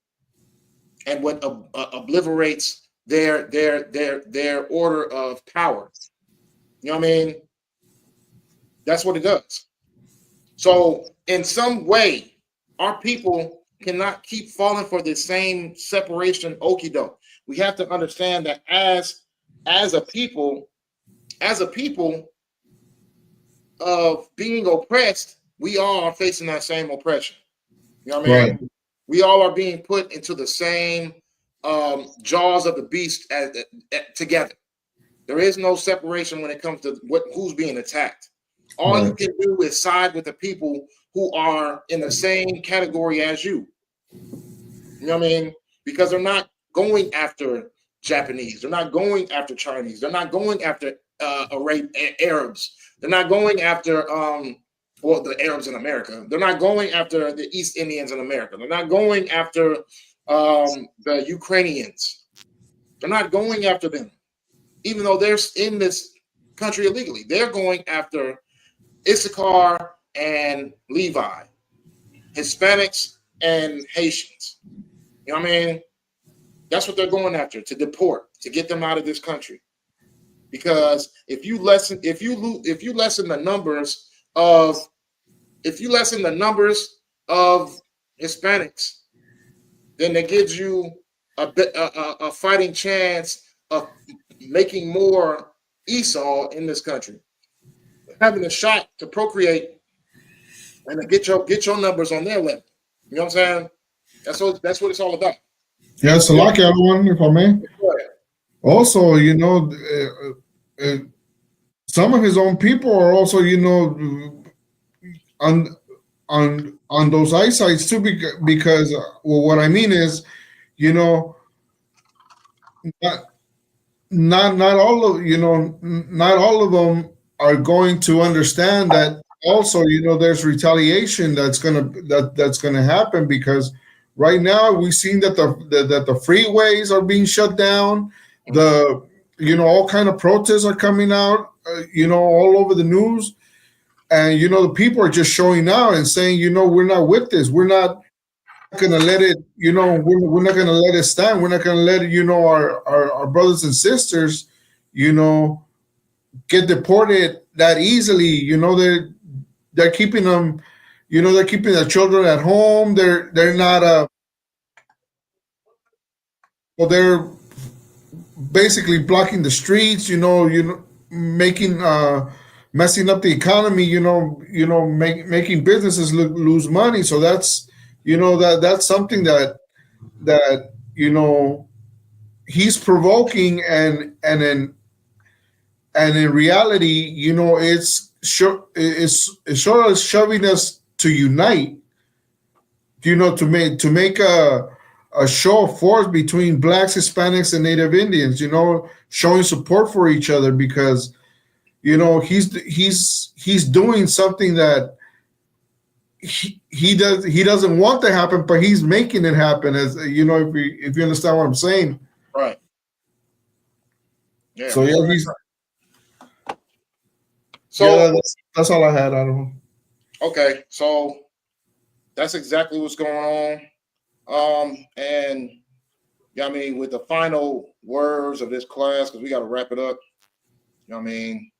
and what obliterates their order of power. You know what I mean? That's what it does. So in some way, our people cannot keep falling for the same separation okie doke. We have to understand that as a people of being oppressed, we all are facing that same oppression. You know what I mean? Right. We all are being put into the same jaws of the beast together. There is no separation when it comes to who's being attacked. All you can do is side with the people who are in the same category as you. You know what I mean? Because they're not going after Japanese. They're not going after Chinese. They're not going after Arabs. They're not going after the Arabs in America. They're not going after the East Indians in America. They're not going after the Ukrainians. They're not going after them, even though they're in this country illegally. They're going after Issachar and Levi, Hispanics and Haitians. You know what I mean? That's what they're going after, to deport, to get them out of this country. Because if you lessen the numbers of Hispanics, then that gives you a fighting chance of making more Esau in this country, having a shot to procreate and to get your numbers on their level. You know what I'm saying? That's what it's all about. Yeah, so like everyone, if I may. Also, you know, some of his own people are also, you know, on those eyesights too, because well, what I mean is, you know, not all of them are going to understand that. Also, you know, there's retaliation that's gonna happen, because right now we've seen that the freeways are being shut down. All kind of protests are coming out, all over the news. And, the people are just showing out and saying, we're not with this. We're not going to let it, we're not going to let it stand. We're not going to let, our brothers and sisters, get deported that easily. They're keeping them, they're keeping their children at home. They're not, they're basically blocking the streets, making, messing up the economy, making businesses lose money. So that's, that's something that he's provoking, and in reality, it's sort of shoving us to unite, to make a show of force between blacks, Hispanics, and Native Indians, showing support for each other, because he's doing something that he doesn't want to happen, but he's making it happen. As if you understand what I'm saying, right? Yeah. So that's all I had. I don't know. Okay, so that's exactly what's going on. And I mean, with the final words of this class, because we got to wrap it up. I mean,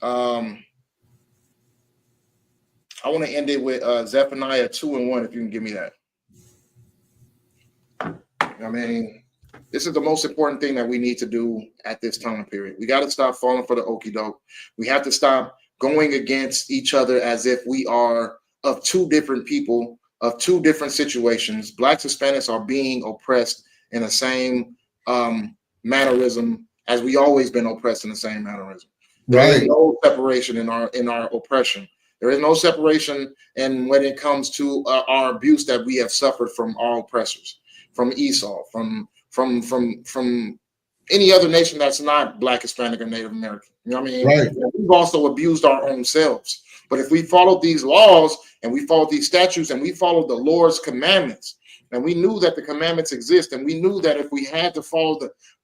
I want to end it with Zephaniah 2:1, if you can give me that. I mean, this is the most important thing that we need to do at this time period. We got to stop falling for the okie doke. We have to stop going against each other as if we are of two different people, of two different situations. Blacks, Hispanics are being oppressed in the same mannerism as we always been oppressed in the same mannerism. There is no separation in our oppression. There is no separation, and when it comes to our abuse that we have suffered from our oppressors, from Esau, from any other nation that's not Black, Hispanic, or Native American. You know what I mean? Right. We've also abused our own selves. But if we follow these laws and we follow these statutes and we follow the Lord's commandments, and we knew that the commandments exist, and we knew that if we had to follow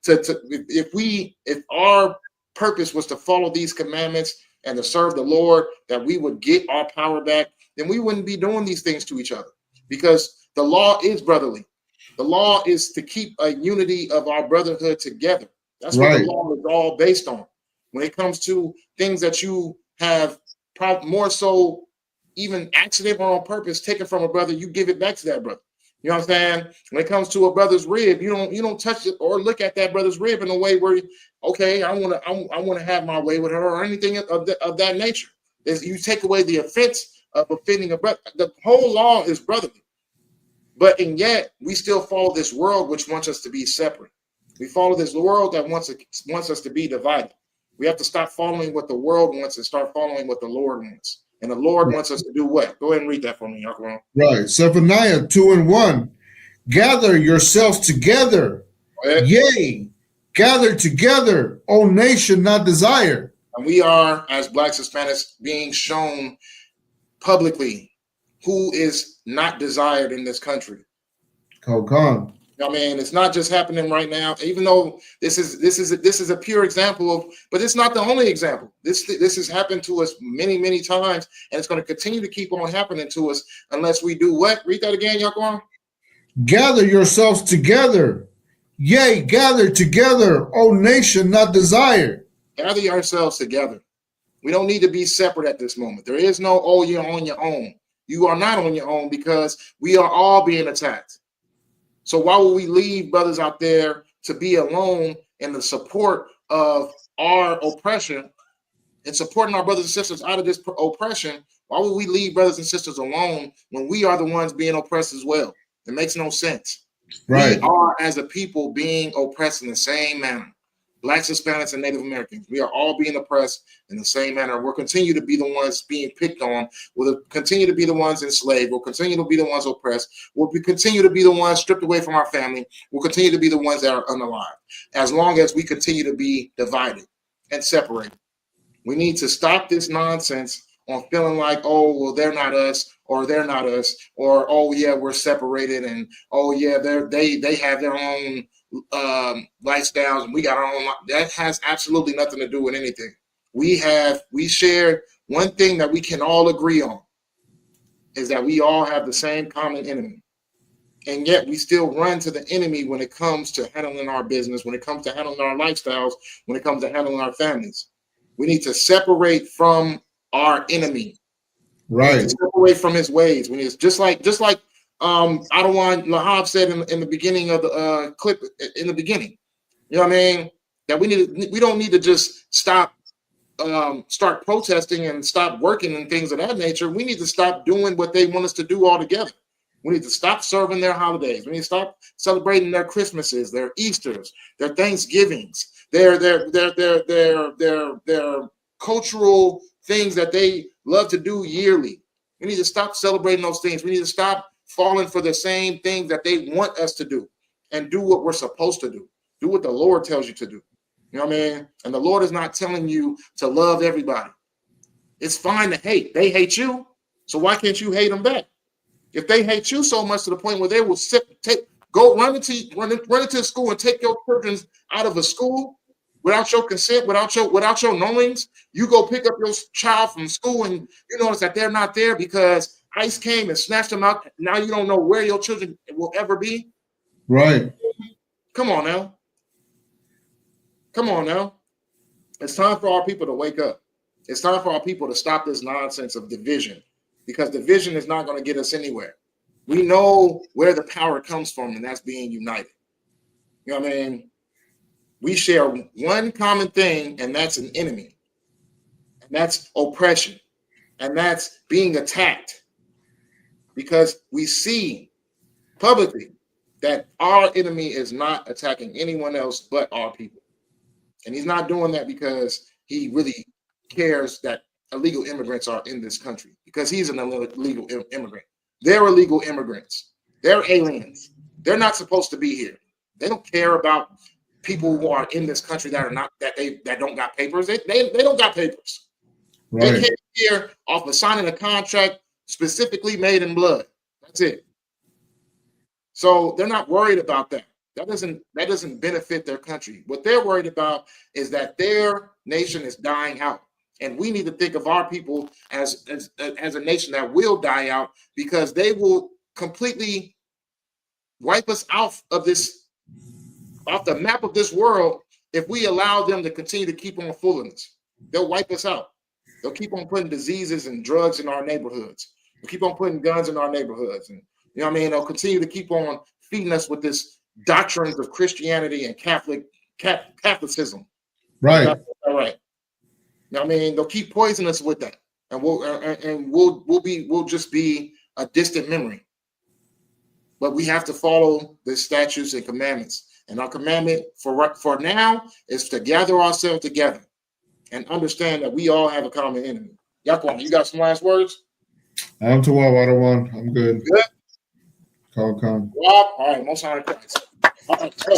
if our purpose was to follow these commandments and to serve the Lord, that we would get our power back, then we wouldn't be doing these things to each other, because the law is brotherly. The law is to keep a unity of our brotherhood together. That's what the law is all based on. When it comes to things that you have more so even accident or on purpose taken from a brother, you give it back to that brother. You know what I'm saying? When it comes to a brother's rib, you don't touch it or look at that brother's rib in a way where, okay, I want to have my way with her, or anything of that nature. You take away the offense of offending a brother. The whole law is brotherly. But and yet we still follow this world which wants us to be separate. We follow this world that wants us to be divided. We have to stop following what the world wants and start following what the Lord wants. And the Lord wants us to do what? Go ahead and read that for me, Uncle Ron. Right. Zephaniah 2:1. Gather yourselves together. Yea, gather together, O nation not desired. And we are, as Blacks, Hispanics, being shown publicly who is not desired in this country. Khan. I mean, it's not just happening right now. Even though this is a pure example of, but it's not the only example. This has happened to us many times, and it's going to continue to keep on happening to us unless we do what? Read that again, Yaquan. Gather yourselves together. Yea, gather together, O nation not desired. Gather yourselves together. We don't need to be separate at this moment. There is no, oh, you're on your own. You are not on your own because we are all being attacked. So why would we leave brothers out there to be alone in the support of our oppression and supporting our brothers and sisters out of this oppression? Why would we leave brothers and sisters alone when we are the ones being oppressed as well? It makes no sense. Right. We are, as a people, being oppressed in the same manner. Blacks, Hispanics, and Native Americans, we are all being oppressed in the same manner. We'll continue to be the ones being picked on. We'll continue to be the ones enslaved. We'll continue to be the ones oppressed. We'll continue to be the ones stripped away from our family. We'll continue to be the ones that are unalive, as long as we continue to be divided and separated. We need to stop this nonsense on feeling like, oh, well, they're not us, or they're not us, or oh yeah, we're separated, and oh yeah, they have their own lifestyles, and we got our own. That has absolutely nothing to do with anything. We share one thing that we can all agree on, is that we all have the same common enemy, and yet we still run to the enemy when it comes to handling our business, when it comes to handling our lifestyles, when it comes to handling our families. We need to separate from our enemy. Right. Separate from his ways. We need to, just like Adawan Lahab said in the beginning of the clip in the beginning. You know what I mean? That we don't need to just stop, start protesting and stop working and things of that nature. We need to stop doing what they want us to do altogether. We need to stop serving their holidays. We need to stop celebrating their Christmases, their Easters, their Thanksgivings, their cultural things that they love to do yearly. We need to stop celebrating those things. We need to stop falling for the same things that they want us to do and do what we're supposed to do. Do what the Lord tells you to do. You know what I mean? And the Lord is not telling you to love everybody. It's fine to hate. They hate you, so why can't you hate them back? If they hate you so much to the point where they will run into school and take your children out of a school without your consent, without your knowings, you go pick up your child from school and you notice that they're not there because ICE came and snatched them out. Now you don't know where your children will ever be. Right. Come on now. Come on now. It's time for our people to wake up. It's time for our people to stop this nonsense of division, because division is not going to get us anywhere. We know where the power comes from, and that's being united. You know what I mean? We share one common thing, and that's an enemy. And that's oppression. And that's being attacked. Because we see publicly that our enemy is not attacking anyone else but our people. And he's not doing that because he really cares that illegal immigrants are in this country, because he's an illegal immigrant. They're illegal immigrants. They're aliens. They're not supposed to be here. They don't care about people who are in this country that are not that don't got papers. They don't got papers. Right. They came here off of signing a contract specifically made in blood. That's it. So they're not worried about that. That doesn't benefit their country. What they're worried about is that their nation is dying out. And we need to think of our people as a nation that will die out, because they will completely wipe us off of the map of this world if we allow them to continue to keep on fooling us. They'll wipe us out. They'll keep on putting diseases and drugs in our neighborhoods. They'll keep on putting guns in our neighborhoods. And you know what I mean? They'll continue to keep on feeding us with this doctrines of Christianity and Catholicism. Right. All right. You know what I mean? They'll keep poisoning us with that. And we'll just be a distant memory. But we have to follow the statutes and commandments. And our commandment for now is to gather ourselves together. and understand that we all have a common enemy. Yaquan, you got some last words? I'm to one. I'm good. Good. Come. All right, most high Christ. All right, so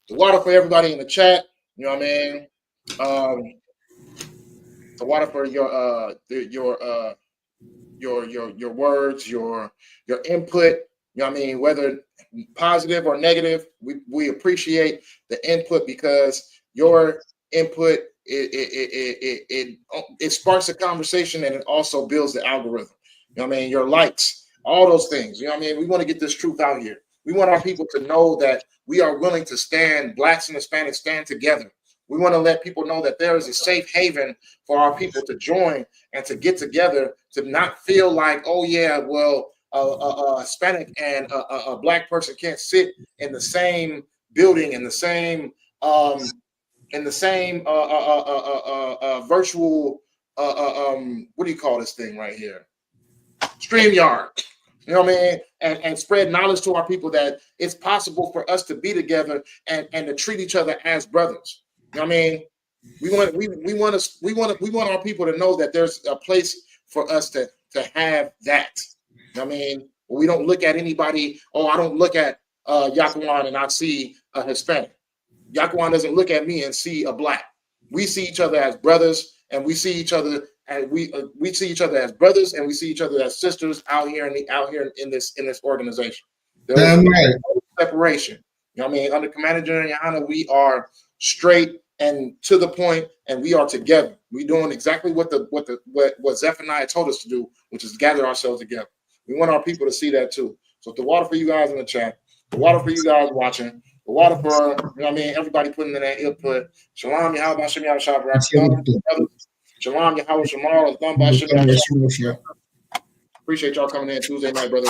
the water for everybody in the chat. You know what I mean? The water for your words, your input. You know what I mean? Whether positive or negative, we appreciate the input because your input it sparks a conversation and it also builds the algorithm. You know what I mean? Your likes, all those things. You know what I mean? We want to get this truth out here. We want our people to know that we are willing to stand, Blacks and Hispanics stand together. We want to let people know that there is a safe haven for our people to join and to get together, to not feel like, oh yeah, well, a Hispanic and a Black person can't sit in the same building, in the same virtual what do you call this thing right here? StreamYard. You know what I mean? And spread knowledge to our people that it's possible for us to be together and to treat each other as brothers. You know what I mean? We want our people to know that there's a place for us to have that. You know what I mean? We don't look at anybody. Oh, I don't look at Yaquan and I see a Hispanic. Yaquan doesn't look at me and see a Black. We see each other as brothers, and we see each other as we see each other as brothers, and we see each other as sisters out here in this organization. There's no separation. You know what I mean? Under Commander General Yohana, we are straight and to the point, and we are together. We're doing exactly what Zephaniah told us to do, which is gather ourselves together. We want our people to see that too. So the water for you guys in the chat, the water for you guys watching, the water for, you know what I mean, everybody putting in that input. Shalom, Yahweh, Shem Yahweh, Shalom, Yahweh, Shem. Appreciate y'all coming in Tuesday night, brother.